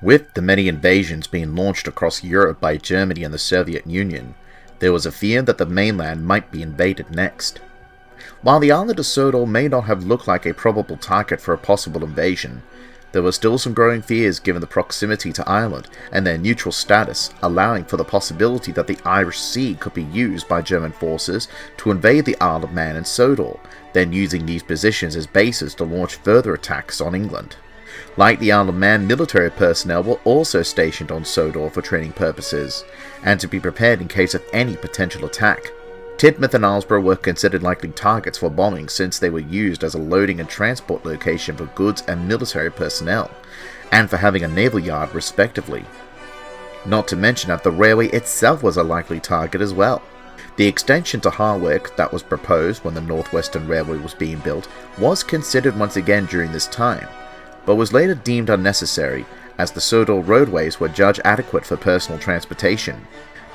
With the many invasions being launched across Europe by Germany and the Soviet Union, there was a fear that the mainland might be invaded next. While the island of Sodor may not have looked like a probable target for a possible invasion, there were still some growing fears given the proximity to Ireland and their neutral status, allowing for the possibility that the Irish Sea could be used by German forces to invade the Isle of Man and Sodor, then using these positions as bases to launch further attacks on England. Like the Isle of Man, military personnel were also stationed on Sodor for training purposes, and to be prepared in case of any potential attack. Tidmouth and Aylesbury were considered likely targets for bombing since they were used as a loading and transport location for goods and military personnel, and for having a naval yard respectively. Not to mention that the railway itself was a likely target as well. The extension to Harwich that was proposed when the North Western Railway was being built was considered once again during this time, but was later deemed unnecessary as the Sodor roadways were judged adequate for personal transportation.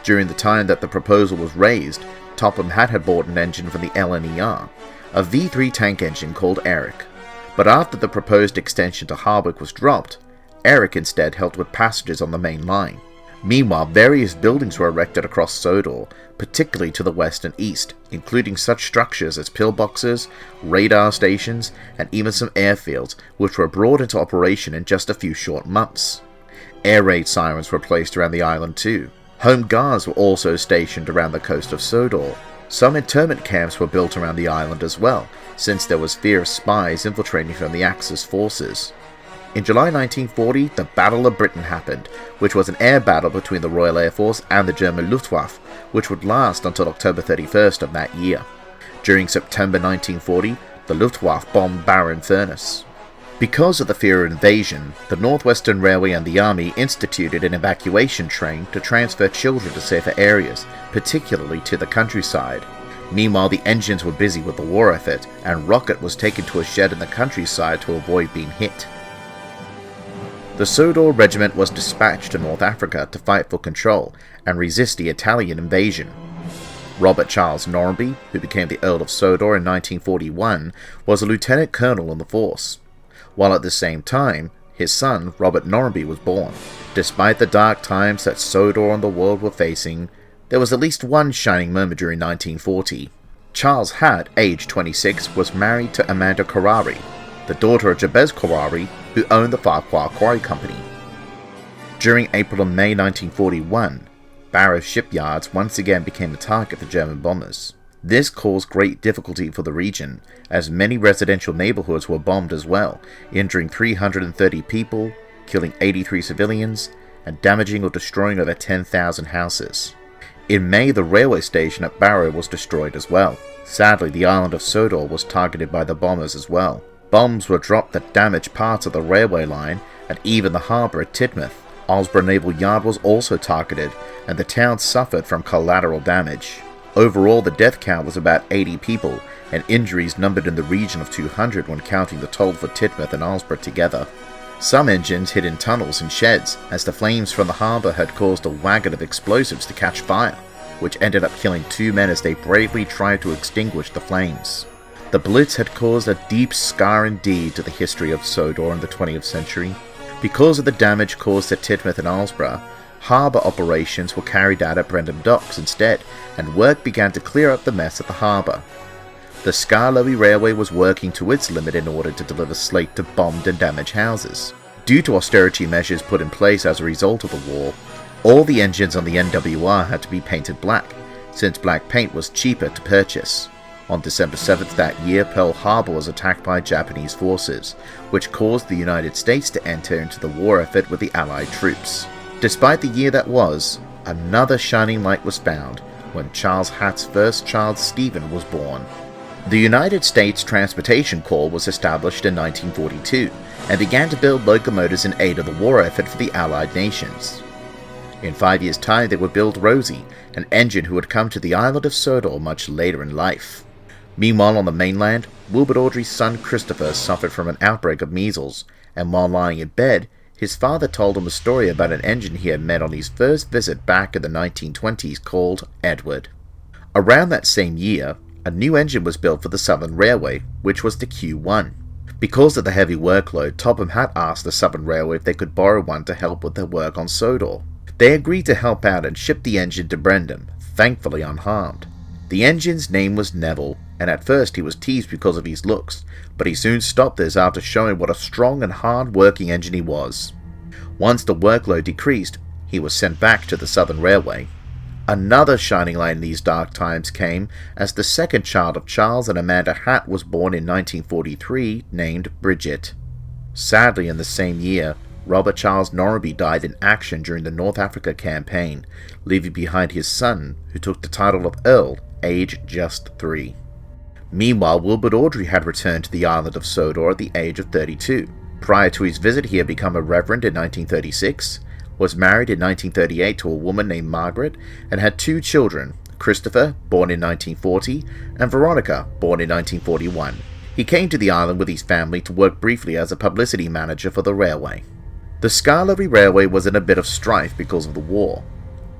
During the time that the proposal was raised, Topham had bought an engine from the NWR, a V3 tank engine called Eric. But after the proposed extension to Harwich was dropped, Eric instead helped with passengers on the main line. Meanwhile, various buildings were erected across Sodor, particularly to the west and east, including such structures as pillboxes, radar stations, and even some airfields, which were brought into operation in just a few short months. Air raid sirens were placed around the island too. Home guards were also stationed around the coast of Sodor. Some internment camps were built around the island as well, since there was fear of spies infiltrating from the Axis forces. In July 1940, the Battle of Britain happened, which was an air battle between the Royal Air Force and the German Luftwaffe, which would last until October 31st of that year. During September 1940, the Luftwaffe bombed Barrow Furnace. Because of the fear of invasion, the North Western Railway and the Army instituted an evacuation train to transfer children to safer areas, particularly to the countryside. Meanwhile, the engines were busy with the war effort, and Rocket was taken to a shed in the countryside to avoid being hit. The Sodor Regiment was dispatched to North Africa to fight for control and resist the Italian invasion. Robert Charles Norby, who became the Earl of Sodor in 1941, was a lieutenant colonel in the force, while at the same time, his son, Robert Norby, was born. Despite the dark times that Sodor and the world were facing, there was at least one shining moment during 1940. Charles Hatt, aged 26, was married to Amanda Carrari, the daughter of Jabez Carrari, who owned the Farquhar Quarry Company. During April and May 1941, Barrow shipyards once again became a target for German bombers. This caused great difficulty for the region, as many residential neighborhoods were bombed as well, injuring 330 people, killing 83 civilians, and damaging or destroying over 10,000 houses. In May, the railway station at Barrow was destroyed as well. Sadly, the island of Sodor was targeted by the bombers as well. Bombs were dropped that damaged parts of the railway line, and even the harbour at Tidmouth. Aylesbury Naval Yard was also targeted, and the town suffered from collateral damage. Overall, the death count was about 80 people, and injuries numbered in the region of 200 when counting the toll for Tidmouth and Aylesbury together. Some engines hid in tunnels and sheds, as the flames from the harbour had caused a wagon of explosives to catch fire, which ended up killing 2 men as they bravely tried to extinguish the flames. The Blitz had caused a deep scar indeed to the history of Sodor in the 20th century. Because of the damage caused at Tidmouth and Aylesbury, harbour operations were carried out at Brendam Docks instead, and work began to clear up the mess at the harbour. The Skarloey Railway was working to its limit in order to deliver slate to bombed and damaged houses. Due to austerity measures put in place as a result of the war, all the engines on the NWR had to be painted black, since black paint was cheaper to purchase. On December 7th that year, Pearl Harbor was attacked by Japanese forces, which caused the United States to enter into the war effort with the Allied troops. Despite the year that was, another shining light was found when Charles Hatt's first child, Stephen, was born. The United States Transportation Corps was established in 1942 and began to build locomotives in aid of the war effort for the Allied nations. In 5 years' time, they would build Rosie, an engine who would come to the island of Sodor much later in life. Meanwhile, on the mainland, Wilbur Awdry's son Christopher suffered from an outbreak of measles, and while lying in bed, his father told him a story about an engine he had met on his first visit back in the 1920s called Edward. Around that same year, a new engine was built for the Southern Railway, which was the Q1. Because of the heavy workload, Topham had asked the Southern Railway if they could borrow one to help with their work on Sodor. They agreed to help out and shipped the engine to Brenham, thankfully unharmed. The engine's name was Neville, and at first he was teased because of his looks, but he soon stopped this after showing what a strong and hard-working engine he was. Once the workload decreased, he was sent back to the Southern Railway. Another shining light in these dark times came as the second child of Charles and Amanda Hatt was born in 1943, named Bridget. Sadly, in the same year, Robert Charles Norrby died in action during the North Africa campaign, leaving behind his son, who took the title of Earl, aged just 3. Meanwhile, Wilbert Awdry had returned to the island of Sodor at the age of 32. Prior to his visit, he had become a reverend in 1936, was married in 1938 to a woman named Margaret, and had 2 children, Christopher, born in 1940, and Veronica, born in 1941. He came to the island with his family to work briefly as a publicity manager for the railway. The Skarloey Railway was in a bit of strife because of the war.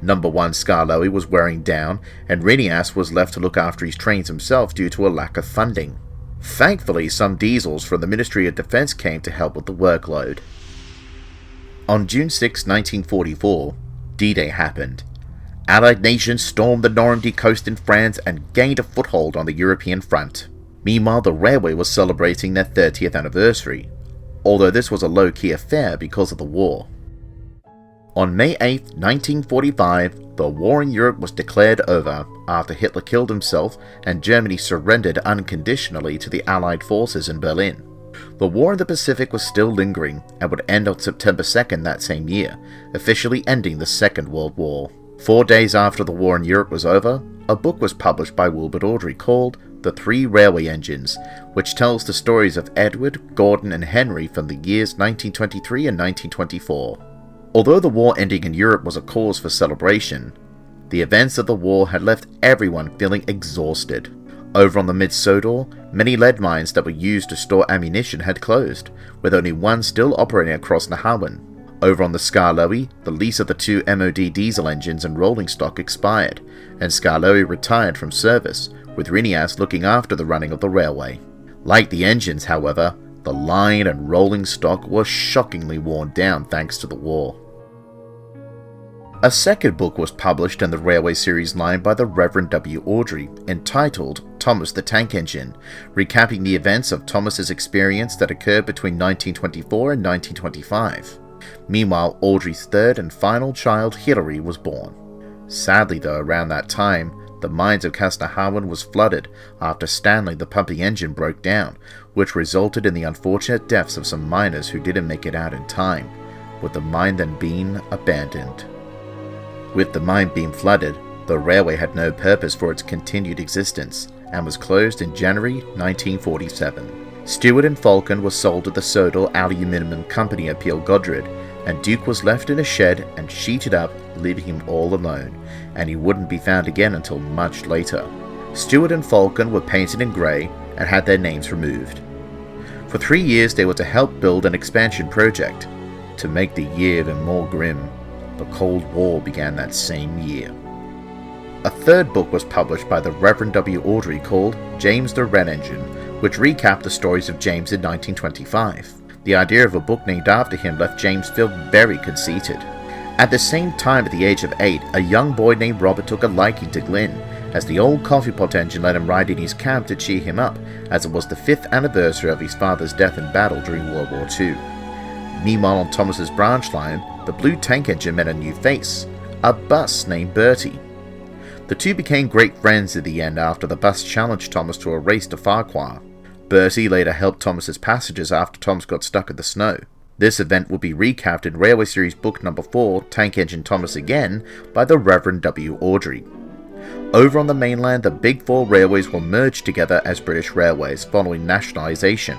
Number 1 Skarloey was wearing down, and Rinias was left to look after his trains himself due to a lack of funding. Thankfully, some diesels from the Ministry of Defence came to help with the workload. On June 6, 1944, D-Day happened. Allied nations stormed the Normandy coast in France and gained a foothold on the European front. Meanwhile, the railway was celebrating their 30th anniversary, although this was a low-key affair because of the war. On May 8, 1945, the war in Europe was declared over after Hitler killed himself and Germany surrendered unconditionally to the Allied forces in Berlin. The war in the Pacific was still lingering and would end on September 2nd that same year, officially ending the Second World War. 4 days after the war in Europe was over, a book was published by Wilbert Awdry called The 3 Railway Engines, which tells the stories of Edward, Gordon and Henry from the years 1923 and 1924. Although the war ending in Europe was a cause for celebration, the events of the war had left everyone feeling exhausted. Over on the Mid-Sodor, many lead mines that were used to store ammunition had closed, with only one still operating across Nahawan. Over on the Skarloey, the lease of the 2 MOD diesel engines and rolling stock expired, and Skarloey retired from service, with Rinias looking after the running of the railway. Like the engines, however, the line and rolling stock were shockingly worn down thanks to the war. A second book was published in the Railway Series line by the Reverend W. Awdry, entitled Thomas the Tank Engine, recapping the events of Thomas's experience that occurred between 1924 and 1925. Meanwhile, Awdry's third and final child, Hilary, was born. Sadly though, around that time, the mines of Casnahawan was flooded after Stanley the pumping engine broke down, which resulted in the unfortunate deaths of some miners who didn't make it out in time, with the mine then being abandoned. With the mine being flooded, the railway had no purpose for its continued existence, and was closed in January 1947. Stewart and Falcon were sold to the Sodor Aluminium Company at Godred, and Duke was left in a shed and sheeted up, leaving him all alone, and he wouldn't be found again until much later. Stewart and Falcon were painted in grey and had their names removed. For 3 years they were to help build an expansion project. To make the year even more grim, the Cold War began that same year. A third book was published by the Reverend W. Awdry called James the Red Engine, which recapped the stories of James in 1925. The idea of a book named after him left James feel very conceited. At the same time, at the age of 8, a young boy named Robert took a liking to Glynn, as the old coffee pot engine let him ride in his cab to cheer him up, as it was the 5th anniversary of his father's death in battle during World War II. Meanwhile, on Thomas's branch line, the blue tank engine met a new face, a bus named Bertie. The two became great friends at the end after the bus challenged Thomas to a race to Farquhar. Bertie later helped Thomas's passengers after Thomas got stuck in the snow. This event will be recapped in Railway Series Book Number 4, Tank Engine Thomas Again, by the Reverend W. Awdry. Over on the mainland, the Big Four railways were merged together as British Railways following nationalisation.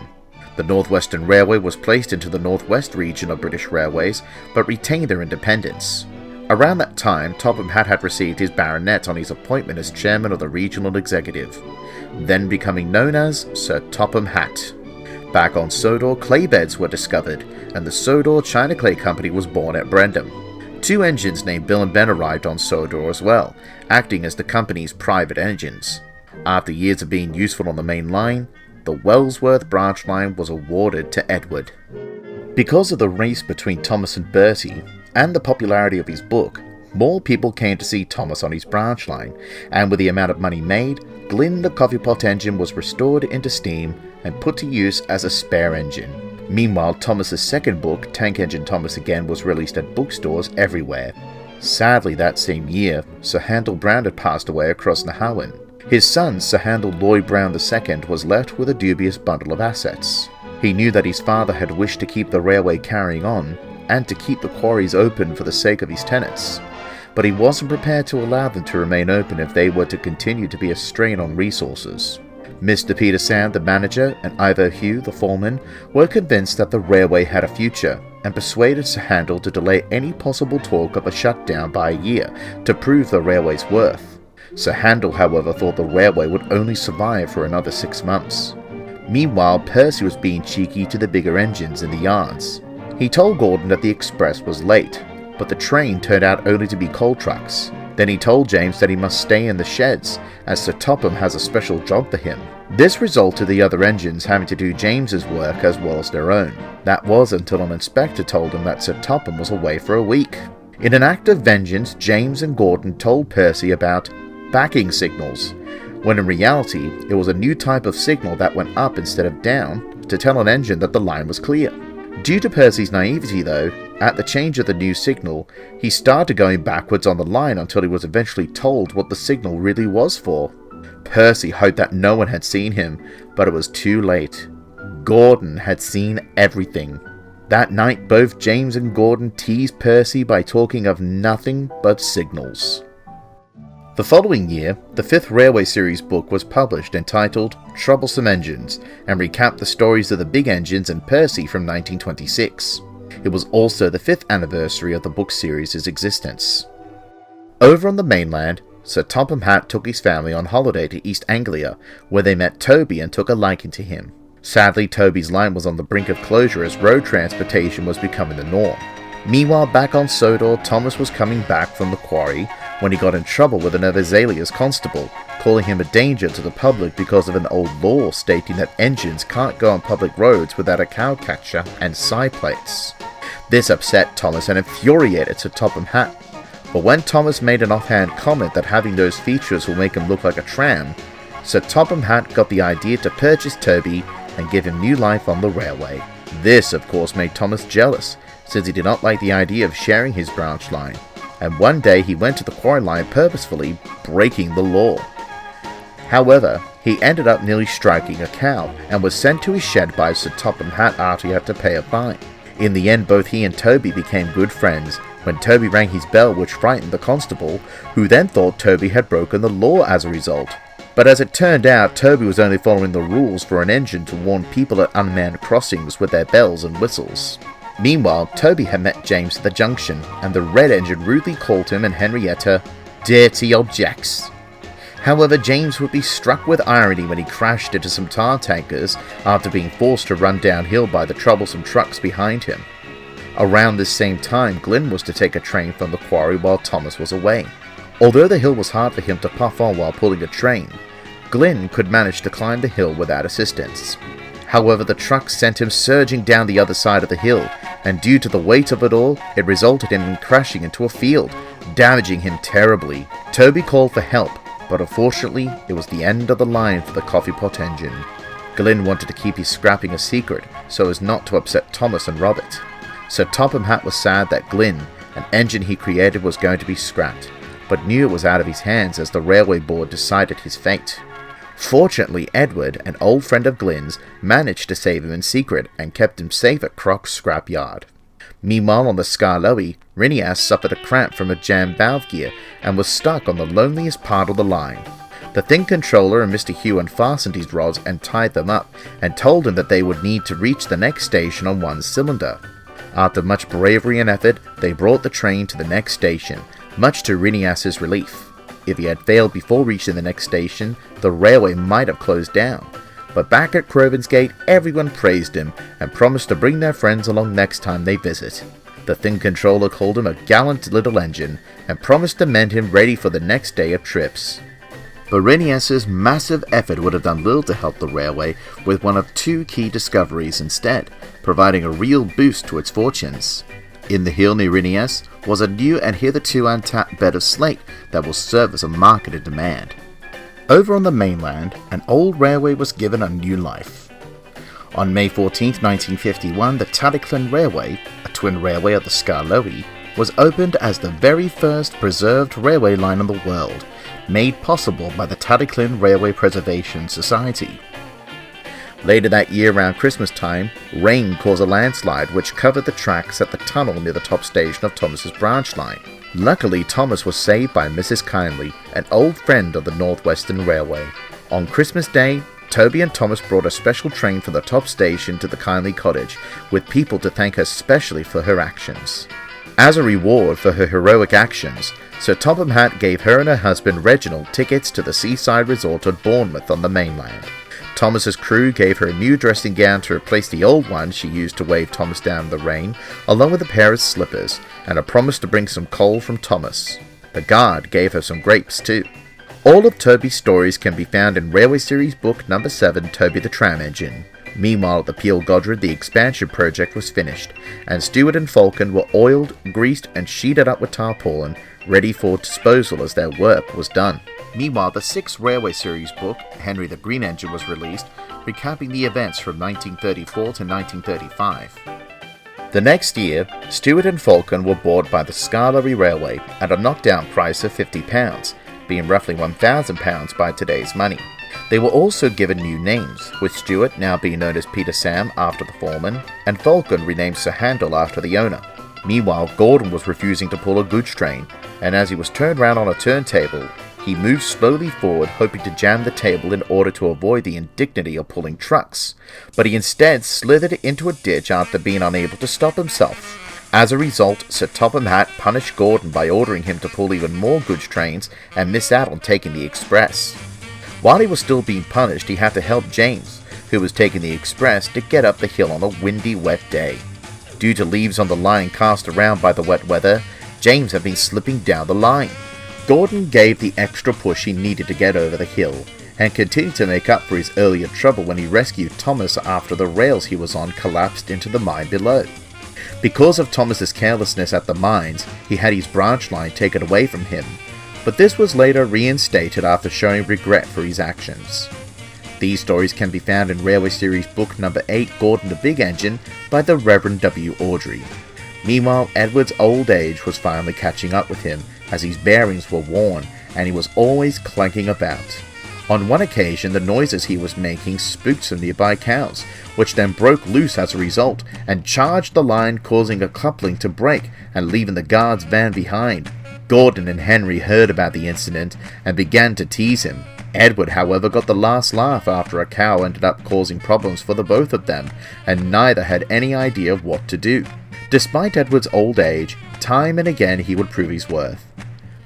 The North Western Railway was placed into the North West region of British Railways, but retained their independence. Around that time, Topham had received his baronet on his appointment as chairman of the regional executive, then becoming known as Sir Topham Hatt. Back on Sodor, clay beds were discovered, and the Sodor China Clay Company was born at Brenham. 2 engines named Bill and Ben arrived on Sodor as well, acting as the company's private engines. After years of being useful on the main line, the Wellsworth branch line was awarded to Edward. Because of the race between Thomas and Bertie, and the popularity of his book, more people came to see Thomas on his branch line, and with the amount of money made, Glynn the coffee pot engine was restored into steam and put to use as a spare engine. Meanwhile, Thomas's second book, Tank Engine Thomas Again, was released at bookstores everywhere. Sadly, that same year, Sir Handel Brown had passed away across Nahawan. His son, Sir Handel Lloyd Brown II, was left with a dubious bundle of assets. He knew that his father had wished to keep the railway carrying on, and to keep the quarries open for the sake of his tenants, but he wasn't prepared to allow them to remain open if they were to continue to be a strain on resources. Mr. Peter Sand, the manager, and Ivo Hugh, the foreman, were convinced that the railway had a future, and persuaded Sir Handel to delay any possible talk of a shutdown by a year to prove the railway's worth. Sir Handel, however, thought the railway would only survive for another 6 months. Meanwhile, Percy was being cheeky to the bigger engines in the yards. He told Gordon that the express was late, but the train turned out only to be coal trucks. Then he told James that he must stay in the sheds, as Sir Topham has a special job for him. This resulted in the other engines having to do James's work as well as their own. That was until an inspector told him that Sir Topham was away for a week. In an act of vengeance, James and Gordon told Percy about backing signals, when in reality it was a new type of signal that went up instead of down to tell an engine that the line was clear. Due to Percy's naivety though, at the change of the new signal, he started going backwards on the line until he was eventually told what the signal really was for. Percy hoped that no one had seen him, but it was too late. Gordon had seen everything. That night both James and Gordon teased Percy by talking of nothing but signals. The following year, the 5th Railway Series book was published entitled Troublesome Engines, and recapped the stories of the big engines and Percy from 1926. It was also the 5th anniversary of the book series' existence. Over on the mainland, Sir Topham Hatt took his family on holiday to East Anglia, where they met Toby and took a liking to him. Sadly, Toby's line was on the brink of closure as road transportation was becoming the norm. Meanwhile, back on Sodor, Thomas was coming back from the quarry when he got in trouble with an of Azalea's constable, calling him a danger to the public because of an old law stating that engines can't go on public roads without a cowcatcher and side plates. This upset Thomas and infuriated Sir Topham Hatt, but when Thomas made an offhand comment that having those features will make him look like a tram, Sir Topham Hatt got the idea to purchase Toby and give him new life on the railway. This, of course, made Thomas jealous, since he did not like the idea of sharing his branch line, and one day he went to the quarry line purposefully breaking the law. However, he ended up nearly striking a cow, and was sent to his shed by Sir Topham Hatt after he had to pay a fine. In the end, both he and Toby became good friends, when Toby rang his bell, which frightened the constable, who then thought Toby had broken the law as a result. But as it turned out, Toby was only following the rules for an engine to warn people at unmanned crossings with their bells and whistles. Meanwhile, Toby had met James at the junction, and the red engine rudely called him and Henrietta dirty objects. However, James would be struck with irony when he crashed into some tar tankers after being forced to run downhill by the troublesome trucks behind him. Around this same time, Glynn was to take a train from the quarry while Thomas was away. Although the hill was hard for him to puff on while pulling a train, Glynn could manage to climb the hill without assistance. However, the truck sent him surging down the other side of the hill, and due to the weight of it all, it resulted in him crashing into a field, damaging him terribly. Toby called for help, but unfortunately, it was the end of the line for the coffee pot engine. Glynn wanted to keep his scrapping a secret, so as not to upset Thomas and Robert. Sir Topham Hatt was sad that Glynn, an engine he created, was going to be scrapped, but knew it was out of his hands as the railway board decided his fate. Fortunately, Edward, an old friend of Glynn's, managed to save him in secret and kept him safe at Croc's scrapyard. Meanwhile, on the Skarloey, Rinias suffered a cramp from a jammed valve gear and was stuck on the loneliest part of the line. The Thing Controller and Mr. Hugh unfastened his rods and tied them up, and told him that they would need to reach the next station on one cylinder. After much bravery and effort, they brought the train to the next station, much to Rinias's relief. If he had failed before reaching the next station, the railway might have closed down. But back at Crovan's Gate, everyone praised him and promised to bring their friends along next time they visit. The Thing Controller called him a gallant little engine and promised to mend him ready for the next day of trips. But Renius's massive effort would have done little to help the railway with one of two key discoveries instead, providing a real boost to its fortunes. In the hill near Renius was a new and hitherto untapped bed of slate that will serve as a market in demand. Over on the mainland, an old railway was given a new life. On May 14, 1951, the Tullyclan Railway, a twin railway of the Skarloey, was opened as the very first preserved railway line in the world, made possible by the Tullyclan Railway Preservation Society. Later that year around Christmas time, rain caused a landslide which covered the tracks at the tunnel near the top station of Thomas's branch line. Luckily, Thomas was saved by Mrs. Kindly, an old friend of the Northwestern Railway. On Christmas Day, Toby and Thomas brought a special train from the top station to the Kindly cottage, with people to thank her specially for her actions. As a reward for her heroic actions, Sir Topham Hatt gave her and her husband Reginald tickets to the seaside resort at Bournemouth on the mainland. Thomas's crew gave her a new dressing gown to replace the old one she used to wave Thomas down in the rain, along with a pair of slippers, and a promise to bring some coal from Thomas. The guard gave her some grapes too. All of Toby's stories can be found in Railway Series Book No. 7, Toby the Tram Engine. Meanwhile, at the Peel Godred, the expansion project was finished, and Stewart and Falcon were oiled, greased, and sheeted up with tarpaulin, ready for disposal as their work was done. Meanwhile, the 6th Railway Series book, Henry the Green Engine, was released, recapping the events from 1934 to 1935. The next year, Stewart and Falcon were bought by the Skarloey Railway at a knockdown price of £50, being roughly £1,000 by today's money. They were also given new names, with Stewart now being known as Peter Sam after the foreman, and Falcon renamed Sir Handel after the owner. Meanwhile, Gordon was refusing to pull a goods train, and as he was turned round on a turntable, he moved slowly forward, hoping to jam the table in order to avoid the indignity of pulling trucks, but he instead slithered into a ditch after being unable to stop himself. As a result, Sir Topham Hatt punished Gordon by ordering him to pull even more goods trains and miss out on taking the express. While he was still being punished, he had to help James, who was taking the express, to get up the hill on a windy, wet day. Due to leaves on the line cast around by the wet weather, James had been slipping down the line. Gordon gave the extra push he needed to get over the hill, and continued to make up for his earlier trouble when he rescued Thomas after the rails he was on collapsed into the mine below. Because of Thomas's carelessness at the mines, he had his branch line taken away from him, but this was later reinstated after showing regret for his actions. These stories can be found in Railway Series Book No. 8, Gordon the Big Engine, by the Reverend W. Awdry. Meanwhile, Edward's old age was finally catching up with him, as his bearings were worn, and he was always clanking about. On one occasion, the noises he was making spooked some nearby cows, which then broke loose as a result, and charged the line, causing a coupling to break and leaving the guard's van behind. Gordon and Henry heard about the incident and began to tease him. Edward, however, got the last laugh after a cow ended up causing problems for the both of them, and neither had any idea of what to do. Despite Edward's old age, time and again he would prove his worth.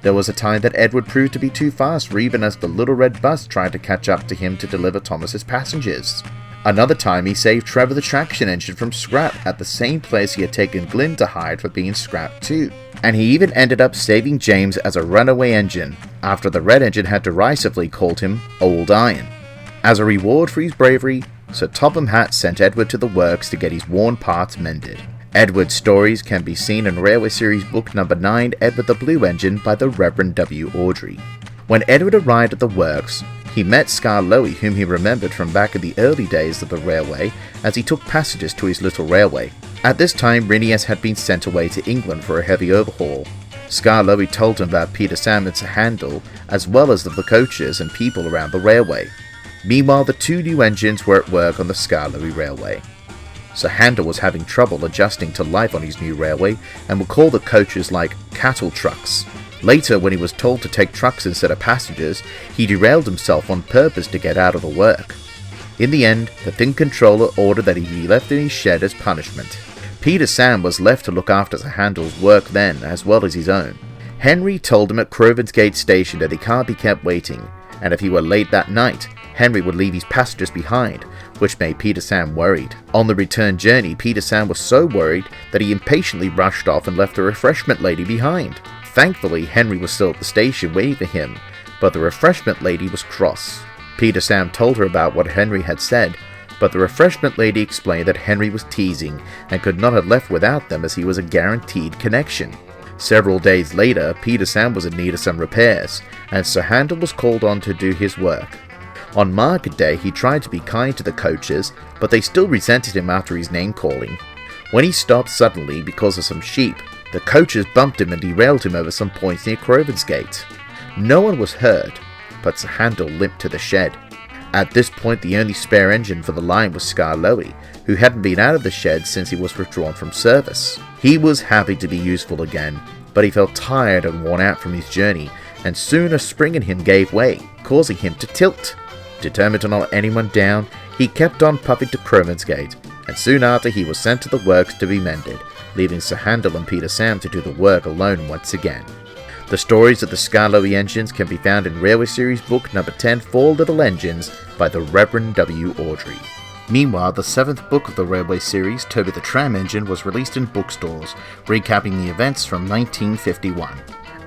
There was a time that Edward proved to be too fast for even as the little red bus tried to catch up to him to deliver Thomas's passengers. Another time he saved Trevor the traction engine from scrap at the same place he had taken Glyn to hide for being scrapped too. And he even ended up saving James as a runaway engine, after the red engine had derisively called him Old Iron. As a reward for his bravery, Sir Topham Hatt sent Edward to the works to get his worn parts mended. Edward's stories can be seen in Railway Series Book No. 9, Edward the Blue Engine, by the Reverend W. Awdry. When Edward arrived at the works, he met Skarloey, whom he remembered from back in the early days of the railway, as he took passengers to his little railway. At this time, Renius had been sent away to England for a heavy overhaul. Skarloey told him about Peter Sam and Sir Handel, as well as of the coaches and people around the railway. Meanwhile, the two new engines were at work on the Skarloey Railway. Sir Handel was having trouble adjusting to life on his new railway, and would call the coaches like cattle trucks. Later, when he was told to take trucks instead of passengers, he derailed himself on purpose to get out of the work. In the end, the Thin Controller ordered that he be left in his shed as punishment. Peter Sam was left to look after Sir Handel's work then, as well as his own. Henry told him at Crovan's Gate Station that he can't be kept waiting, and if he were late that night, Henry would leave his passengers behind, which made Peter Sam worried. On the return journey, Peter Sam was so worried that he impatiently rushed off and left the refreshment lady behind. Thankfully, Henry was still at the station waiting for him, but the refreshment lady was cross. Peter Sam told her about what Henry had said, but the refreshment lady explained that Henry was teasing and could not have left without them as he was a guaranteed connection. Several days later, Peter Sam was in need of some repairs, and Sir Handel was called on to do his work. On market day, he tried to be kind to the coaches, but they still resented him after his name-calling. When he stopped suddenly because of some sheep, the coaches bumped him and derailed him over some points near Crovan's Gate. No one was hurt, but Sir Handel limped to the shed. At this point, the only spare engine for the line was Skarloey, who hadn't been out of the shed since he was withdrawn from service. He was happy to be useful again, but he felt tired and worn out from his journey, and soon a spring in him gave way, causing him to tilt. Determined to not let anyone down, he kept on puffing to Crovan's Gate, and soon after he was sent to the works to be mended, leaving Sir Handel and Peter Sam to do the work alone once again. The stories of the Skarloey engines can be found in Railway Series Book number 10, 4 Little Engines, by the Reverend W. Awdry. Meanwhile, the 7th book of the Railway series, Toby the Tram Engine, was released in bookstores, recapping the events from 1951.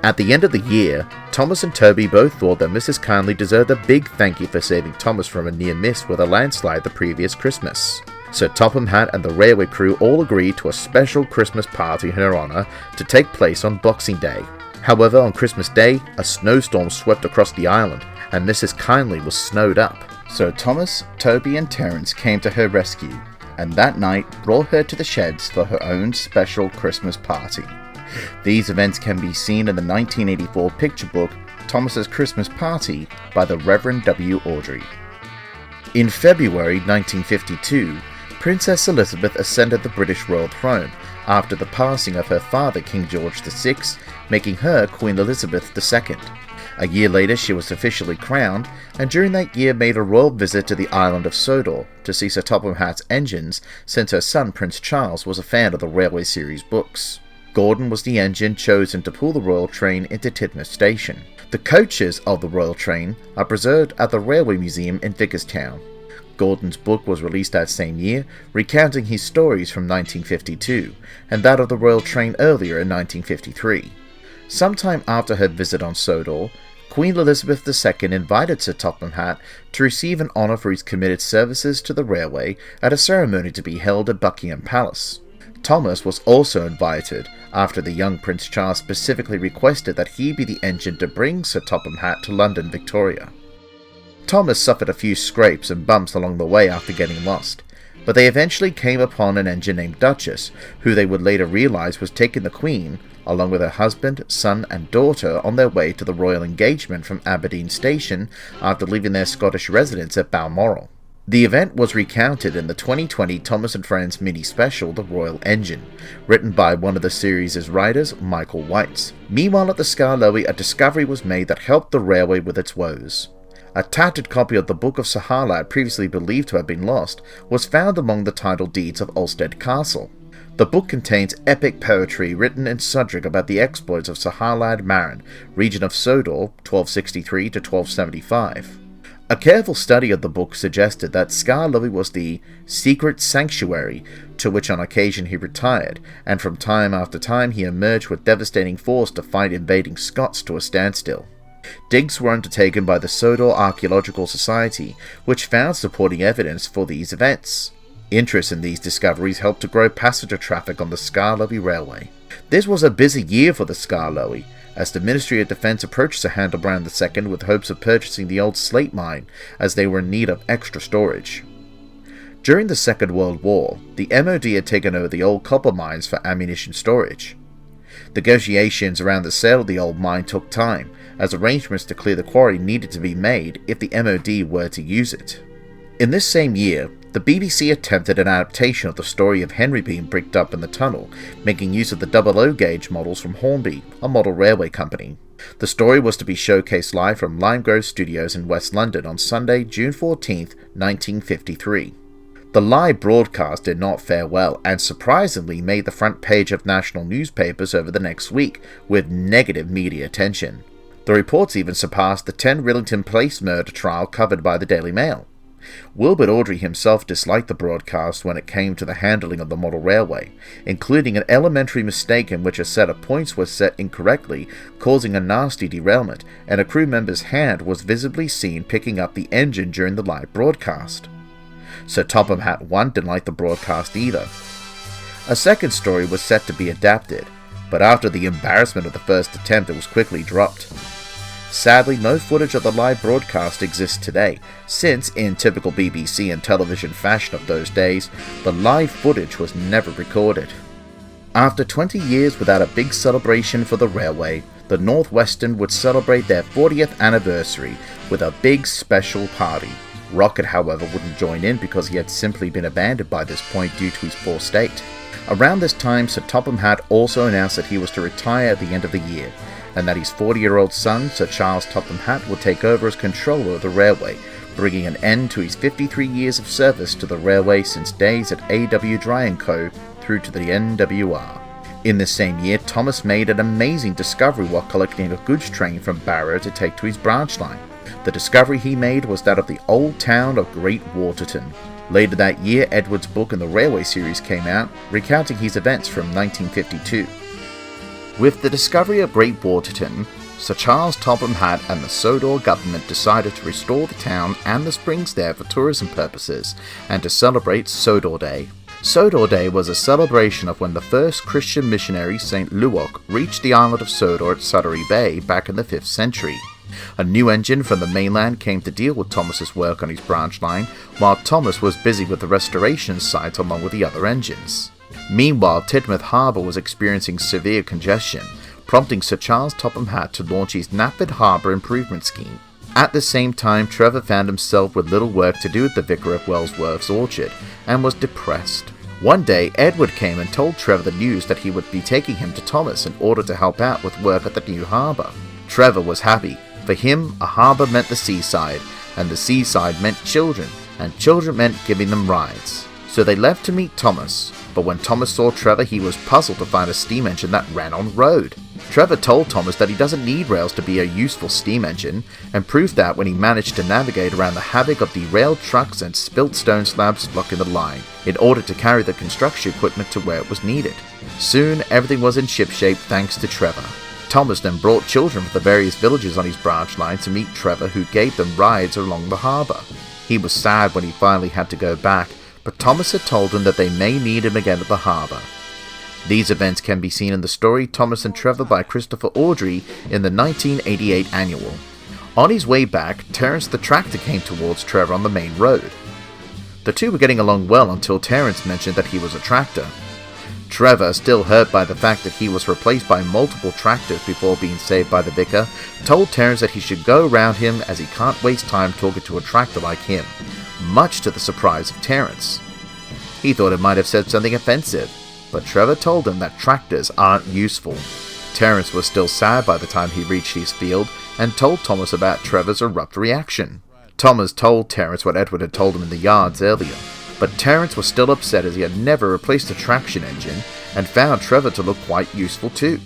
At the end of the year, Thomas and Toby both thought that Mrs. Kindly deserved a big thank you for saving Thomas from a near miss with a landslide the previous Christmas. So Topham, Hatt and the railway crew all agreed to a special Christmas party in her honour to take place on Boxing Day. However, on Christmas Day, a snowstorm swept across the island, and Mrs. Kindly was snowed up. So Thomas, Toby and Terence came to her rescue, and that night brought her to the sheds for her own special Christmas party. These events can be seen in the 1984 picture book, Thomas's Christmas Party, by the Reverend W. Awdry. In February 1952, Princess Elizabeth ascended the British royal throne after the passing of her father King George VI, making her Queen Elizabeth II. A year later she was officially crowned, and during that year made a royal visit to the island of Sodor to see Sir Topham Hatt's engines, since her son Prince Charles was a fan of the Railway series books. Gordon was the engine chosen to pull the royal train into Tidmouth Station. The coaches of the royal train are preserved at the Railway Museum in Vickerstown. Gordon's book was released that same year, recounting his stories from 1952, and that of the royal train earlier in 1953. Sometime after her visit on Sodor, Queen Elizabeth II invited Sir Topham Hatt to receive an honour for his committed services to the railway at a ceremony to be held at Buckingham Palace. Thomas was also invited, after the young Prince Charles specifically requested that he be the engine to bring Sir Topham Hatt to London, Victoria. Thomas suffered a few scrapes and bumps along the way after getting lost, but they eventually came upon an engine named Duchess, who they would later realise was taking the Queen, along with her husband, son and daughter, on their way to the royal engagement from Aberdeen Station after leaving their Scottish residence at Balmoral. The event was recounted in the 2020 Thomas and Friends mini-special, The Royal Engine, written by one of the series' writers, Michael Weitz. Meanwhile at the Skarloey, a discovery was made that helped the railway with its woes. A tattered copy of the Book of Sir Harlad, previously believed to have been lost, was found among the title deeds of Ulstead Castle. The book contains epic poetry written in Sudric about the exploits of Sir Harlad Marin, region of Sodor, 1263 to 1275. A careful study of the book suggested that Skarloey was the secret sanctuary to which on occasion he retired, and from time after time he emerged with devastating force to fight invading Scots to a standstill. Digs were undertaken by the Sodor Archaeological Society, which found supporting evidence for these events. Interest in these discoveries helped to grow passenger traffic on the Skarloey Railway. This was a busy year for the Skarloey, as the Ministry of Defence approached Sir Hildebrand II with hopes of purchasing the old slate mine, as they were in need of extra storage. During the Second World War, the MOD had taken over the old copper mines for ammunition storage. Negotiations around the sale of the old mine took time, as arrangements to clear the quarry needed to be made if the MOD were to use it. In this same year, the BBC attempted an adaptation of the story of Henry being bricked up in the tunnel, making use of the 00 gauge models from Hornby, a model railway company. The story was to be showcased live from Lime Grove Studios in West London on Sunday, June 14, 1953. The live broadcast did not fare well, and surprisingly made the front page of national newspapers over the next week, with negative media attention. The reports even surpassed the 10 Rillington Place murder trial covered by the Daily Mail. Wilbert Awdry himself disliked the broadcast when it came to the handling of the model railway, including an elementary mistake in which a set of points was set incorrectly, causing a nasty derailment, and a crew member's hand was visibly seen picking up the engine during the live broadcast. Sir Topham Hatt 1 didn't like the broadcast either. A second story was set to be adapted, but after the embarrassment of the first attempt it was quickly dropped. Sadly, no footage of the live broadcast exists today, since, in typical BBC and television fashion of those days, the live footage was never recorded. After 20 years without a big celebration for the railway, the North Western would celebrate their 40th anniversary with a big special party. Rocket, however, wouldn't join in because he had simply been abandoned by this point due to his poor state. Around this time, Sir Topham Hatt also announced that he was to retire at the end of the year, and that his 40-year-old son, Sir Charles Topham Hatt, would take over as controller of the railway, bringing an end to his 53 years of service to the railway since days at A.W. Dry & Co. through to the NWR. In this same year, Thomas made an amazing discovery while collecting a goods train from Barrow to take to his branch line. The discovery he made was that of the old town of Great Waterton. Later that year, Edward's book in the Railway series came out, recounting his events from 1952. With the discovery of Great Waterton, Sir Charles Topham Hatt and the Sodor government decided to restore the town and the springs there for tourism purposes, and to celebrate Sodor Day. Sodor Day was a celebration of when the first Christian missionary, St. Luoc, reached the island of Sodor at Sudbury Bay back in the 5th century. A new engine from the mainland came to deal with Thomas's work on his branch line, while Thomas was busy with the restoration site along with the other engines. Meanwhile, Tidmouth Harbour was experiencing severe congestion, prompting Sir Charles Topham Hatt to launch his Knapford Harbour Improvement Scheme. At the same time, Trevor found himself with little work to do at the Vicar of Wellsworth's orchard, and was depressed. One day, Edward came and told Trevor the news that he would be taking him to Thomas in order to help out with work at the new harbour. Trevor was happy. For him, a harbour meant the seaside, and the seaside meant children, and children meant giving them rides. So they left to meet Thomas, but when Thomas saw Trevor, he was puzzled to find a steam engine that ran on road. Trevor told Thomas that he doesn't need rails to be a useful steam engine, and proved that when he managed to navigate around the havoc of derailed trucks and spilt stone slabs blocking the line, in order to carry the construction equipment to where it was needed. Soon, everything was in shipshape thanks to Trevor. Thomas then brought children from the various villages on his branch line to meet Trevor, who gave them rides along the harbour. He was sad when he finally had to go back, but Thomas had told him that they may need him again at the harbour. These events can be seen in the story Thomas and Trevor by Christopher Awdry in the 1988 annual. On his way back, Terence the tractor came towards Trevor on the main road. The two were getting along well until Terence mentioned that he was a tractor. Trevor, still hurt by the fact that he was replaced by multiple tractors before being saved by the vicar, told Terence that he should go around him as he can't waste time talking to a tractor like him, much to the surprise of Terence. He thought it might have said something offensive, but Trevor told him that tractors aren't useful. Terence was still sad by the time he reached his field, and told Thomas about Trevor's abrupt reaction. Thomas told Terence what Edward had told him in the yards earlier, but Terence was still upset as he had never replaced a traction engine, and found Trevor to look quite useful too.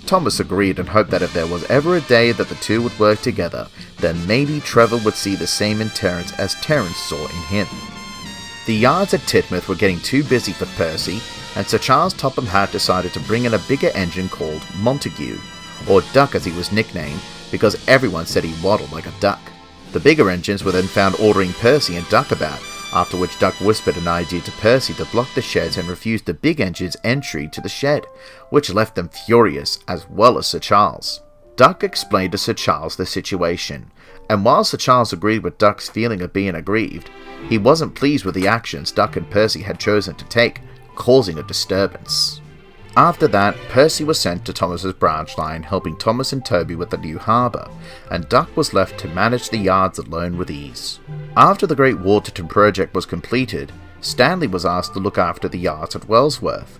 Thomas agreed and hoped that if there was ever a day that the two would work together, then maybe Trevor would see the same in Terence as Terence saw in him. The yards at Tidmouth were getting too busy for Percy, and Sir Charles Topham Hatt decided to bring in a bigger engine called Montague, or Duck as he was nicknamed, because everyone said he waddled like a duck. The bigger engines were then found ordering Percy and Duck about, after which Duck whispered an idea to Percy to block the sheds and refuse the big engine's entry to the shed, which left them furious, as well as Sir Charles. Duck explained to Sir Charles the situation, and while Sir Charles agreed with Duck's feeling of being aggrieved, he wasn't pleased with the actions Duck and Percy had chosen to take, causing a disturbance. After that, Percy was sent to Thomas's branch line, helping Thomas and Toby with the new harbour, and Duck was left to manage the yards alone with ease. After the Great Waterton project was completed, Stanley was asked to look after the yards at Wellsworth.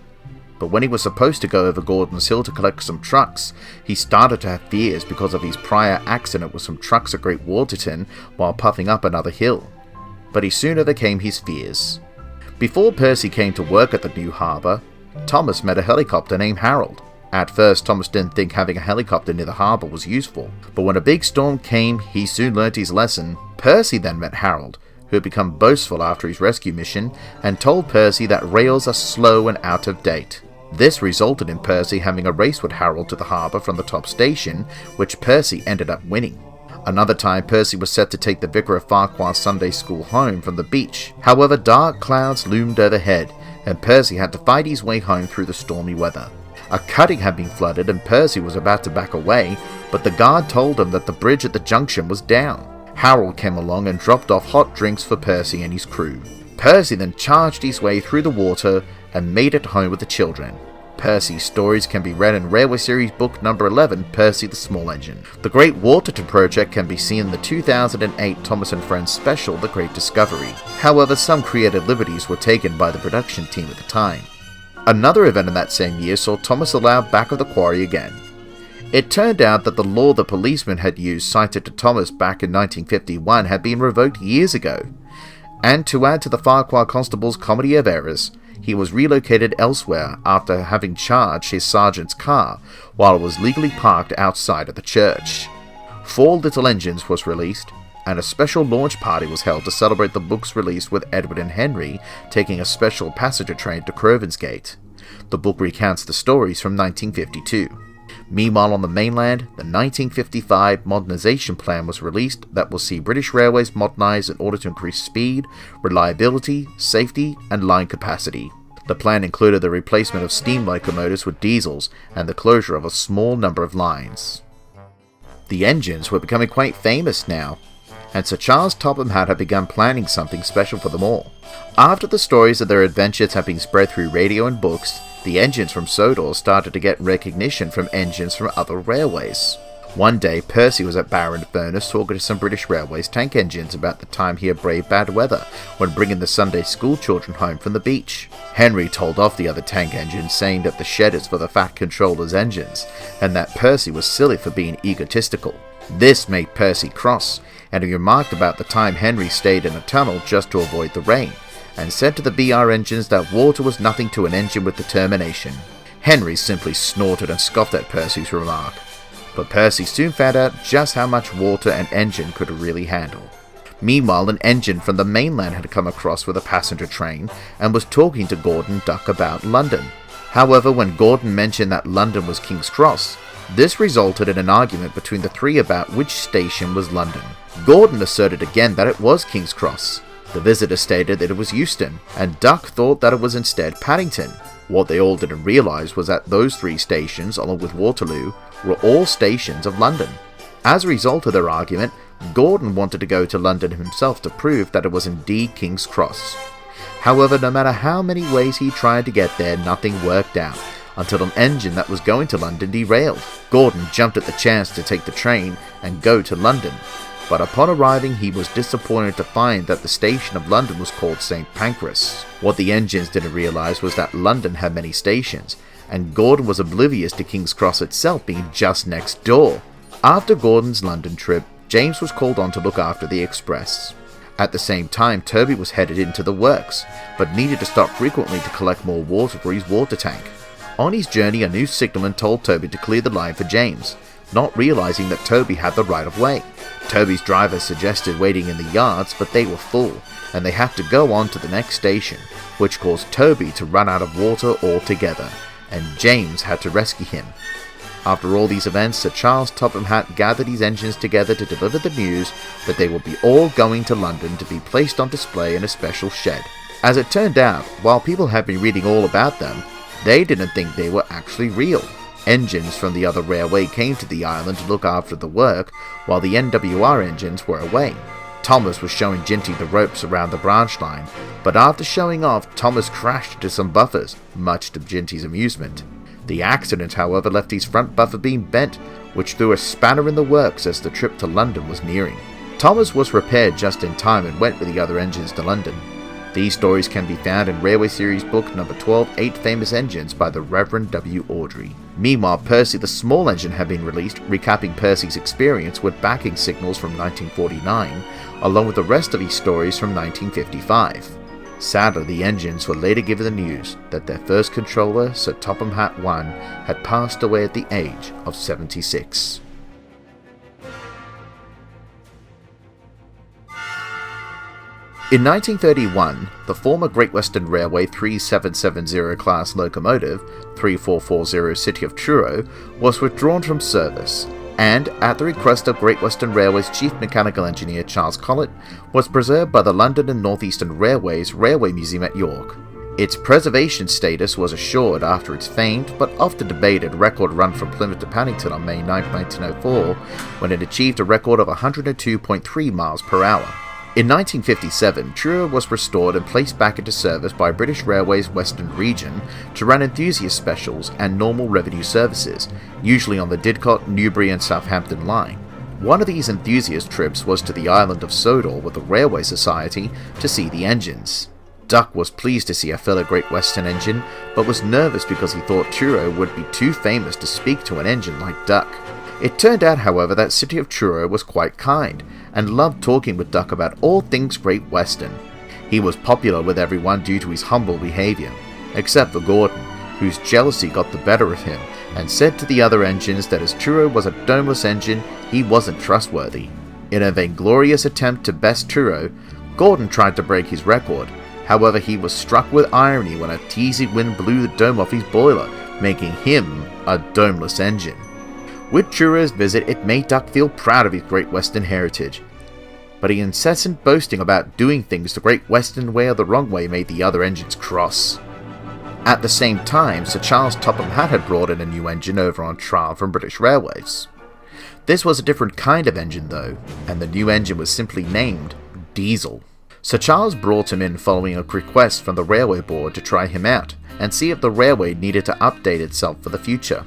But when he was supposed to go over Gordon's Hill to collect some trucks, he started to have fears because of his prior accident with some trucks at Great Waterton while puffing up another hill. But he soon overcame his fears. Before Percy came to work at the new harbour, Thomas met a helicopter named Harold. At first, Thomas didn't think having a helicopter near the harbour was useful, but when a big storm came, he soon learnt his lesson. Percy then met Harold, who had become boastful after his rescue mission and told Percy that rails are slow and out of date. This resulted in Percy having a race with Harold to the harbour from the top station, which Percy ended up winning. Another time, Percy was set to take the Vicar of Farquhar Sunday School home from the beach. However, dark clouds loomed overhead, and Percy had to fight his way home through the stormy weather. A cutting had been flooded and Percy was about to back away, but the guard told him that the bridge at the junction was down. Harold came along and dropped off hot drinks for Percy and his crew. Percy then charged his way through the water and made it home with the children. Percy's stories can be read in Railway Series book number 11, Percy the Small Engine. The Great Waterton project can be seen in the 2008 Thomas and Friends special, The Great Discovery. However, some creative liberties were taken by the production team at the time. Another event in that same year saw Thomas allowed back of the quarry again. It turned out that the law the policeman had used cited to Thomas back in 1951 had been revoked years ago. And to add to the Farquhar Constable's comedy of errors, he was relocated elsewhere after having charged his sergeant's car while it was legally parked outside of the church. 4 Little Engines was released, and a special launch party was held to celebrate the book's release, with Edward and Henry taking a special passenger train to Crovansgate. The book recounts the stories from 1952. Meanwhile, on the mainland, the 1955 modernisation plan was released that will see British Railways modernised in order to increase speed, reliability, safety and line capacity. The plan included the replacement of steam locomotives with diesels and the closure of a small number of lines. The engines were becoming quite famous now, and Sir Charles Topham had begun planning something special for them all. After the stories of their adventures had been spread through radio and books, the engines from Sodor started to get recognition from engines from other railways. One day, Percy was at Barrow and Furness talking to some British Railways tank engines about the time he had braved bad weather when bringing the Sunday school children home from the beach. Henry told off the other tank engines, saying that the shed is for the Fat Controller's engines, and that Percy was silly for being egotistical. This made Percy cross, and he remarked about the time Henry stayed in a tunnel just to avoid the rain, and said to the BR engines that water was nothing to an engine with determination. Henry simply snorted and scoffed at Percy's remark, but Percy soon found out just how much water an engine could really handle. Meanwhile, an engine from the mainland had come across with a passenger train and was talking to Gordon Duck about London. However, when Gordon mentioned that London was King's Cross, this resulted in an argument between the three about which station was London. Gordon asserted again that it was King's Cross. The visitor stated that it was Euston, and Duck thought that it was instead Paddington. What they all didn't realise was that those 3 stations, along with Waterloo, were all stations of London. As a result of their argument, Gordon wanted to go to London himself to prove that it was indeed King's Cross. However, no matter how many ways he tried to get there, nothing worked out, until an engine that was going to London derailed. Gordon jumped at the chance to take the train and go to London, but upon arriving he was disappointed to find that the station of London was called St. Pancras. What the engines didn't realise was that London had many stations, and Gordon was oblivious to King's Cross itself being just next door. After Gordon's London trip, James was called on to look after the express. At the same time, Toby was headed into the works, but needed to stop frequently to collect more water for his water tank. On his journey, a new signalman told Toby to clear the line for James, not realising that Toby had the right of way. Toby's driver suggested waiting in the yards, but they were full, and they had to go on to the next station, which caused Toby to run out of water altogether, and James had to rescue him. After all these events, Sir Charles Topham Hatt gathered his engines together to deliver the news that they would be all going to London to be placed on display in a special shed. As it turned out, while people had been reading all about them, they didn't think they were actually real. Engines from the other railway came to the island to look after the work, while the NWR engines were away. Thomas was showing Ginty the ropes around the branch line, but after showing off, Thomas crashed into some buffers, much to Ginty's amusement. The accident, however, left his front buffer beam bent, which threw a spanner in the works as the trip to London was nearing. Thomas was repaired just in time and went with the other engines to London. These stories can be found in Railway Series book number 12, 8 Famous Engines by the Reverend W. Awdry. Meanwhile, Percy the Small Engine had been released, recapping Percy's experience with backing signals from 1949, along with the rest of his stories from 1955. Sadly, the engines were later given the news that their first controller, Sir Topham Hatt I, had passed away at the age of 76. In 1931, the former Great Western Railway 3770 class locomotive, 3440 City of Truro, was withdrawn from service, and, at the request of Great Western Railway's Chief Mechanical Engineer Charles Collett, was preserved by the London and North Eastern Railways Railway Museum at York. Its preservation status was assured after its famed but often debated record run from Plymouth to Paddington on May 9, 1904, when it achieved a record of 102.3 miles per hour. In 1957, Truro was restored and placed back into service by British Railways Western Region to run enthusiast specials and normal revenue services, usually on the Didcot, Newbury and Southampton line. One of these enthusiast trips was to the island of Sodor with the Railway Society to see the engines. Duck was pleased to see a fellow Great Western engine, but was nervous because he thought Truro would be too famous to speak to an engine like Duck. It turned out, however, that City of Truro was quite kind, and loved talking with Duck about all things Great Western. He was popular with everyone due to his humble behaviour, except for Gordon, whose jealousy got the better of him, and said to the other engines that as Truro was a domeless engine, he wasn't trustworthy. In a vainglorious attempt to best Truro, Gordon tried to break his record. However, he was struck with irony when a teasing wind blew the dome off his boiler, making him a domeless engine. With Truro's visit, it made Duck feel proud of his Great Western heritage, but his incessant boasting about doing things the Great Western way or the wrong way made the other engines cross. At the same time, Sir Charles Topham Hatt had brought in a new engine over on trial from British Railways. This was a different kind of engine though, and the new engine was simply named Diesel. Sir Charles brought him in following a request from the Railway Board to try him out and see if the railway needed to update itself for the future.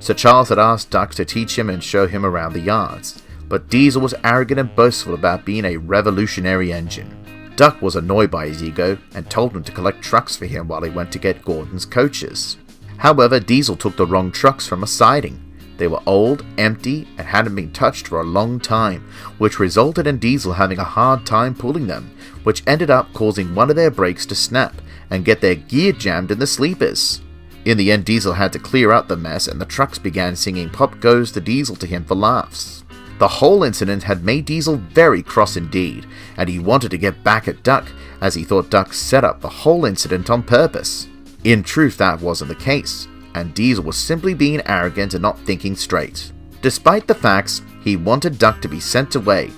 Sir Charles had asked Duck to teach him and show him around the yards, but Diesel was arrogant and boastful about being a revolutionary engine. Duck was annoyed by his ego and told him to collect trucks for him while he went to get Gordon's coaches. However, Diesel took the wrong trucks from a siding. They were old, empty, and hadn't been touched for a long time, which resulted in Diesel having a hard time pulling them, which ended up causing one of their brakes to snap and get their gear jammed in the sleepers. In the end, Diesel had to clear out the mess and the trucks began singing "Pop Goes the Diesel" to him for laughs. The whole incident had made Diesel very cross indeed, and he wanted to get back at Duck, as he thought Duck set up the whole incident on purpose. In truth, that wasn't the case, and Diesel was simply being arrogant and not thinking straight. Despite the facts, he wanted Duck to be sent away,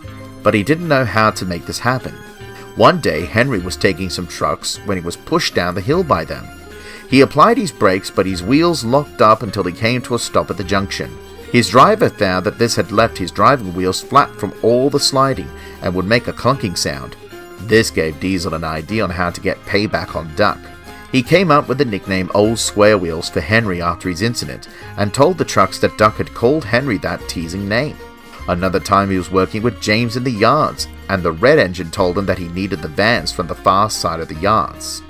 but he didn't know how to make this happen. One day, Henry was taking some trucks when he was pushed down the hill by them. He applied his brakes, but his wheels locked up until he came to a stop at the junction. His driver found that this had left his driving wheels flat from all the sliding and would make a clunking sound. This gave Diesel an idea on how to get payback on Duck. He came up with the nickname Old Square Wheels for Henry after his incident, and told the trucks that Duck had called Henry that teasing name. Another time he was working with James in the yards, and the red engine told him that he needed the vans from the far side of the yards.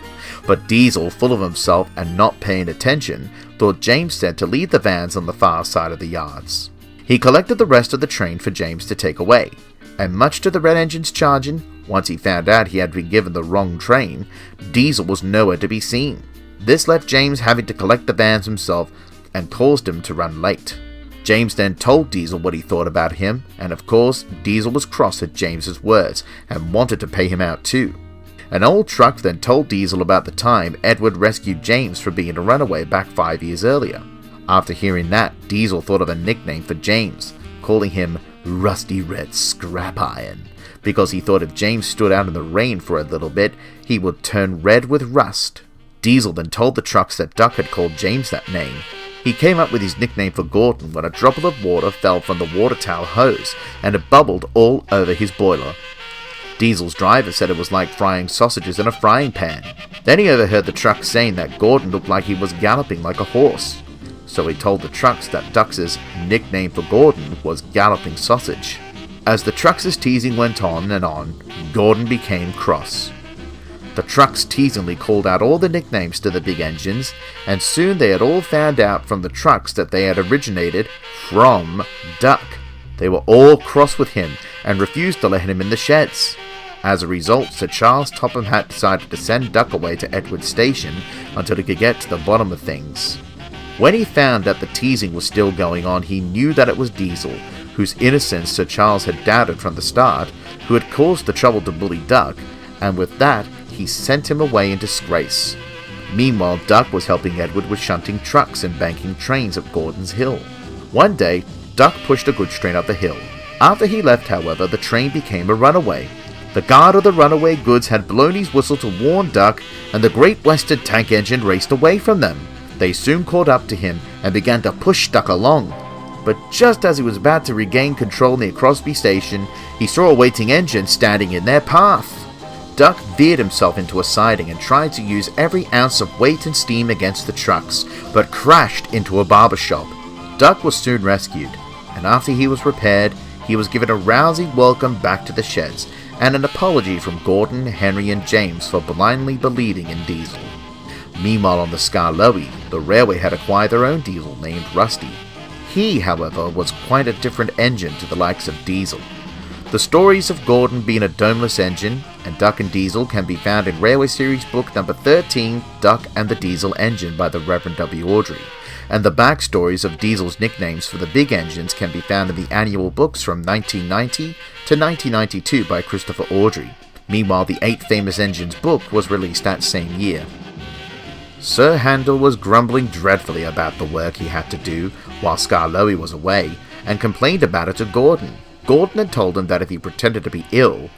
But Diesel, full of himself and not paying attention, thought James said to leave the vans on the far side of the yards. He collected the rest of the train for James to take away, and much to the red engine's chagrin, once he found out he had been given the wrong train, Diesel was nowhere to be seen. This left James having to collect the vans himself and caused him to run late. James then told Diesel what he thought about him, and of course, Diesel was cross at James's words and wanted to pay him out too. An old truck then told Diesel about the time Edward rescued James from being a runaway back 5 years earlier. After hearing that, Diesel thought of a nickname for James, calling him Rusty Red Scrap Iron, because he thought if James stood out in the rain for a little bit, he would turn red with rust. Diesel then told the trucks that Duck had called James that name. He came up with his nickname for Gordon when a droplet of water fell from the water tower hose and it bubbled all over his boiler. Diesel's driver said it was like frying sausages in a frying pan. Then he overheard the truck saying that Gordon looked like he was galloping like a horse. So he told the trucks that Duck's nickname for Gordon was Galloping Sausage. As the trucks' teasing went on and on, Gordon became cross. The trucks teasingly called out all the nicknames to the big engines, and soon they had all found out from the trucks that they had originated from Duck. They were all cross with him and refused to let him in the sheds. As a result, Sir Charles Topham Hatt decided to send Duck away to Edward Station until he could get to the bottom of things. When he found that the teasing was still going on, he knew that it was Diesel, whose innocence Sir Charles had doubted from the start, who had caused the trouble to bully Duck, and with that, he sent him away in disgrace. Meanwhile, Duck was helping Edward with shunting trucks and banking trains up Gordon's Hill. One day, Duck pushed a goods train up the hill. After he left, however, the train became a runaway. The guard of the runaway goods had blown his whistle to warn Duck, and the Great Western tank engine raced away from them. They soon caught up to him and began to push Duck along. But just as he was about to regain control near Crosby Station, he saw a waiting engine standing in their path. Duck veered himself into a siding and tried to use every ounce of weight and steam against the trucks, but crashed into a barber shop. Duck was soon rescued, and after he was repaired, he was given a rousing welcome back to the sheds, and an apology from Gordon, Henry and James for blindly believing in Diesel. Meanwhile on the Skarloey, the railway had acquired their own Diesel named Rusty. He, however, was quite a different engine to the likes of Diesel. The stories of Gordon being a domeless engine and Duck and Diesel can be found in Railway Series book number 13, Duck and the Diesel Engine by the Reverend W. Awdry, and the backstories of Diesel's nicknames for the big engines can be found in the annual books from 1990 to 1992 by Christopher Awdry. Meanwhile, the 8 Famous Engines book was released that same year. Sir Handel was grumbling dreadfully about the work he had to do while Skarloey was away, and complained about it to Gordon. Gordon had told him that if he pretended to be ill,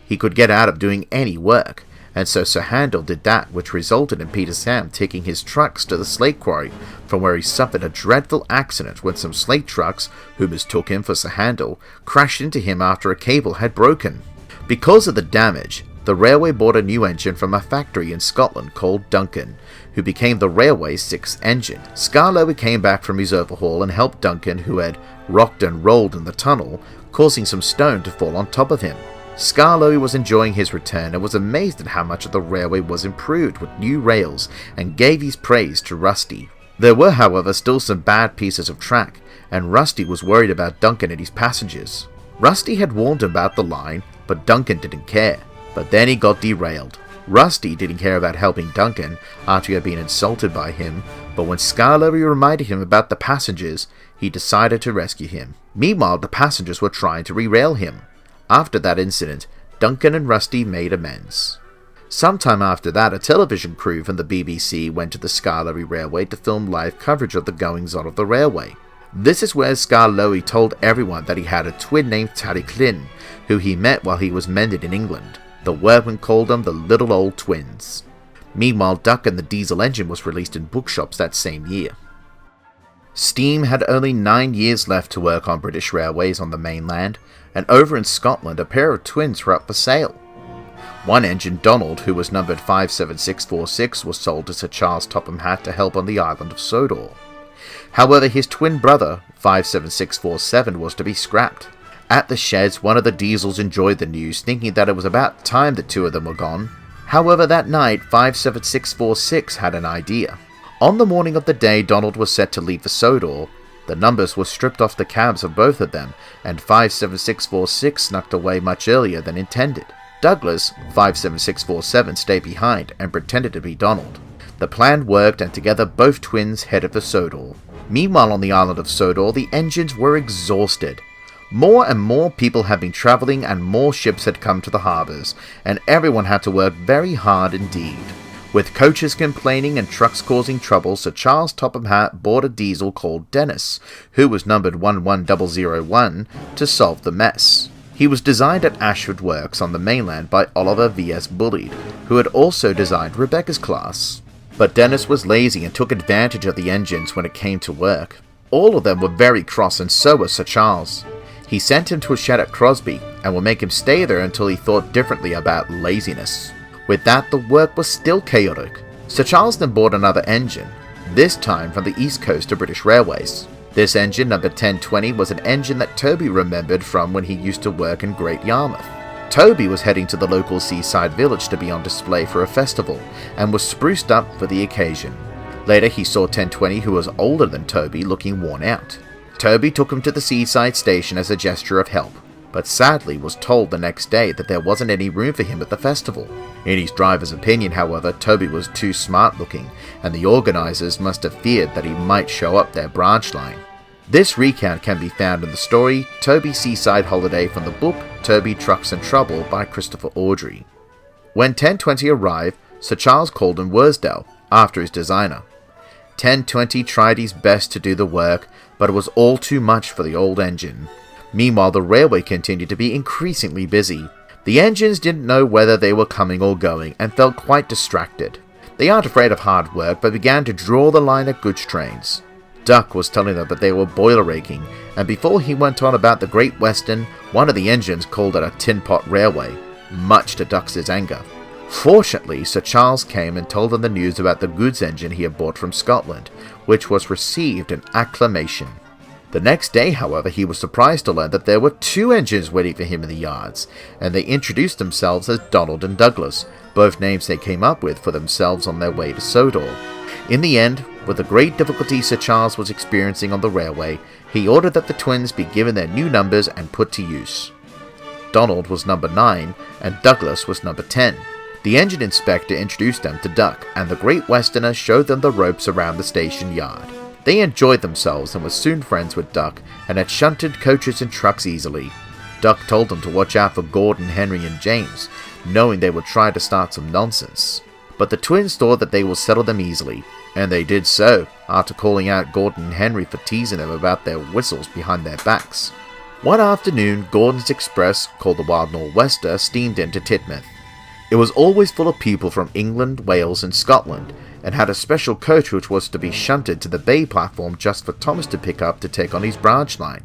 he could get out of doing any work, and so Sir Handel did that, which resulted in Peter Sam taking his trucks to the slate quarry, from where he suffered a dreadful accident when some slate trucks, who mistook him for Sir Handel, crashed into him after a cable had broken. Because of the damage, the railway bought a new engine from a factory in Scotland called Duncan, who became the railway's 6th engine. Skarloey came back from his overhaul and helped Duncan, who had rocked and rolled in the tunnel, causing some stone to fall on top of him. Skarloey was enjoying his return and was amazed at how much of the railway was improved with new rails, and gave his praise to Rusty. There were, however, still some bad pieces of track, and Rusty was worried about Duncan and his passengers. Rusty had warned him about the line, but Duncan didn't care. But then he got derailed. Rusty didn't care about helping Duncan after he had been insulted by him, but when Skarloey reminded him about the passengers, he decided to rescue him. Meanwhile, the passengers were trying to derail him. After that incident, Duncan and Rusty made amends. Sometime after that, a television crew from the BBC went to the Skarloey Railway to film live coverage of the goings-on of the railway. This is where Skarloey told everyone that he had a twin named Tally Klyn, who he met while he was mended in England. The workmen called them the Little Old Twins. Meanwhile, Duck and the Diesel Engine was released in bookshops that same year. Steam had only 9 years left to work on British railways on the mainland, and over in Scotland a pair of twins were up for sale. One engine, Donald, who was numbered 57646, was sold to Sir Charles Topham Hatt to help on the island of Sodor. However, his twin brother, 57647, was to be scrapped. At the sheds, one of the Diesels enjoyed the news, thinking that it was about time the 2 of them were gone. However, that night, 57646 had an idea. On the morning of the day Donald was set to leave for Sodor, the numbers were stripped off the cabs of both of them, and 57646 snuck away much earlier than intended. Douglas, 57647, stayed behind and pretended to be Donald. The plan worked, and together both twins headed for Sodor. Meanwhile on the island of Sodor, the engines were exhausted. More and more people had been travelling, and more ships had come to the harbours, and everyone had to work very hard indeed. With coaches complaining and trucks causing trouble, Sir Charles Topham Hatt bought a Diesel called Dennis, who was numbered 11001, to solve the mess. He was designed at Ashford Works on the mainland by Oliver V.S. Bullied, who had also designed Rebecca's class. But Dennis was lazy and took advantage of the engines when it came to work. All of them were very cross, and so was Sir Charles. He sent him to a shed at Crosby, and would make him stay there until he thought differently about laziness. With that, the work was still chaotic. Sir Charles then bought another engine, this time from the east coast of British Railways. This engine, number 1020, was an engine that Toby remembered from when he used to work in Great Yarmouth. Toby was heading to the local seaside village to be on display for a festival, and was spruced up for the occasion. Later he saw 1020, who was older than Toby, looking worn out. Toby took him to the seaside station as a gesture of help, but sadly was told the next day that there wasn't any room for him at the festival. In his driver's opinion, however, Toby was too smart looking, and the organisers must have feared that he might show up their branch line. This recount can be found in the story Toby's Seaside Holiday from the book Toby Trucks and Trouble by Christopher Awdry. When 1020 arrived, Sir Charles called in Worsdale, after his designer. 1020 tried his best to do the work, but it was all too much for the old engine. Meanwhile, the railway continued to be increasingly busy. The engines didn't know whether they were coming or going, and felt quite distracted. They aren't afraid of hard work, but began to draw the line at goods trains. Duck was telling them that they were boiler raking, and before he went on about the Great Western, one of the engines called it a tin pot railway, much to Duck's anger. Fortunately, Sir Charles came and told them the news about the goods engine he had bought from Scotland, which was received in acclamation. The next day, however, he was surprised to learn that there were 2 engines waiting for him in the yards, and they introduced themselves as Donald and Douglas, both names they came up with for themselves on their way to Sodor. In the end, with the great difficulty Sir Charles was experiencing on the railway, he ordered that the twins be given their new numbers and put to use. Donald was number 9, and Douglas was number 10. The engine inspector introduced them to Duck, and the Great Westerner showed them the ropes around the station yard. They enjoyed themselves and were soon friends with Duck, and had shunted coaches and trucks easily. Duck told them to watch out for Gordon, Henry, and James, knowing they would try to start some nonsense. But the twins thought that they would settle them easily, and they did so, after calling out Gordon and Henry for teasing them about their whistles behind their backs. One afternoon, Gordon's express, called the Wild Nor'Wester, steamed into Teignmouth. It was always full of people from England, Wales, and Scotland, and had a special coach which was to be shunted to the bay platform just for Thomas to pick up to take on his branch line.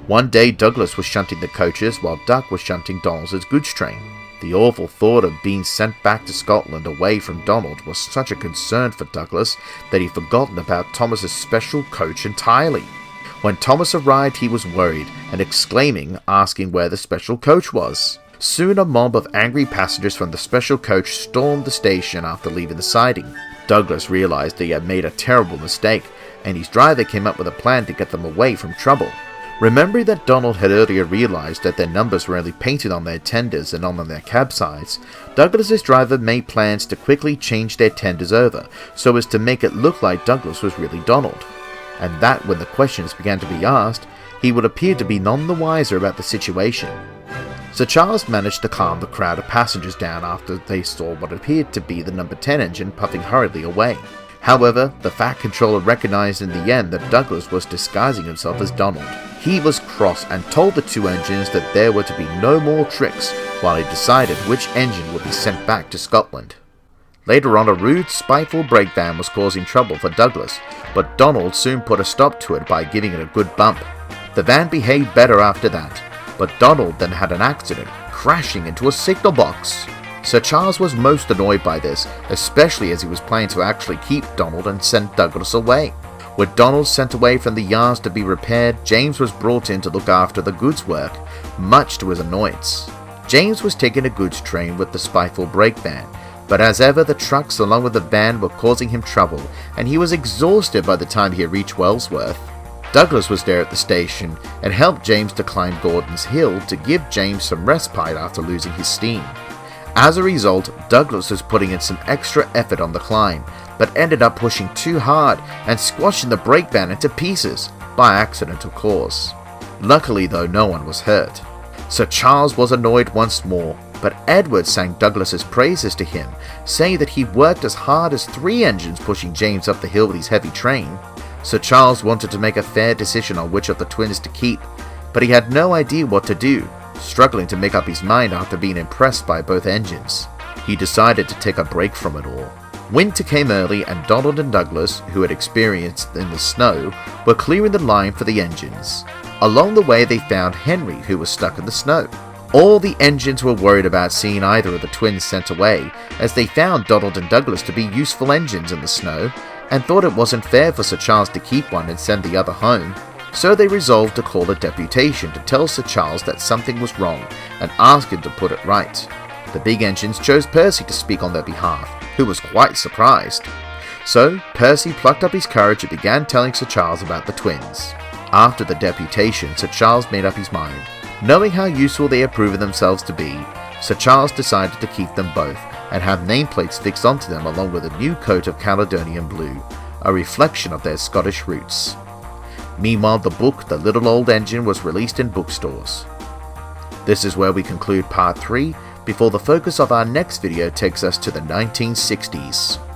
One day Douglas was shunting the coaches while Duck was shunting Donald's goods train. The awful thought of being sent back to Scotland away from Donald was such a concern for Douglas that he'd forgotten about Thomas's special coach entirely. When Thomas arrived, he was worried and exclaiming, asking where the special coach was. Soon a mob of angry passengers from the special coach stormed the station after leaving the siding. Douglas realized that he had made a terrible mistake, and his driver came up with a plan to get them away from trouble. Remembering that Donald had earlier realized that their numbers were only painted on their tenders and not on their cab sides, Douglas's driver made plans to quickly change their tenders over, so as to make it look like Douglas was really Donald. And that when the questions began to be asked, he would appear to be none the wiser about the situation. Sir Charles managed to calm the crowd of passengers down after they saw what appeared to be the number 10 engine puffing hurriedly away. However, the Fat Controller recognized in the end that Douglas was disguising himself as Donald. He was cross and told the 2 engines that there were to be no more tricks while he decided which engine would be sent back to Scotland. Later on, a rude, spiteful brake van was causing trouble for Douglas, but Donald soon put a stop to it by giving it a good bump. The van behaved better after that, but Donald then had an accident, crashing into a signal box. Sir Charles was most annoyed by this, especially as he was planning to actually keep Donald and send Douglas away. With Donald sent away from the yards to be repaired, James was brought in to look after the goods work, much to his annoyance. James was taking a goods train with the spiteful brake van, but as ever the trucks along with the van were causing him trouble, and he was exhausted by the time he had reached Wellsworth. Douglas was there at the station and helped James to climb Gordon's Hill to give James some respite after losing his steam. As a result, Douglas was putting in some extra effort on the climb, but ended up pushing too hard and squashing the brake van into pieces, by accident of course. Luckily though, no one was hurt. Sir Charles was annoyed once more, but Edward sang Douglas's praises to him, saying that he worked as hard as 3 engines pushing James up the hill with his heavy train. Sir Charles wanted to make a fair decision on which of the twins to keep, but he had no idea what to do, struggling to make up his mind after being impressed by both engines. He decided to take a break from it all. Winter came early and Donald and Douglas, who had experienced in the snow, were clearing the line for the engines. Along the way they found Henry, who was stuck in the snow. All the engines were worried about seeing either of the twins sent away, as they found Donald and Douglas to be useful engines in the snow, and thought it wasn't fair for Sir Charles to keep one and send the other home. So they resolved to call a deputation to tell Sir Charles that something was wrong, and ask him to put it right. The big engines chose Percy to speak on their behalf, who was quite surprised. So Percy plucked up his courage and began telling Sir Charles about the twins. After the deputation, Sir Charles made up his mind. Knowing how useful they had proven themselves to be, Sir Charles decided to keep them both, and have nameplates fixed onto them along with a new coat of Caledonian blue, a reflection of their Scottish roots. Meanwhile, the book The Little Old Engine was released in bookstores. This is where we conclude part 3. before the focus of our next video takes us to the 1960s.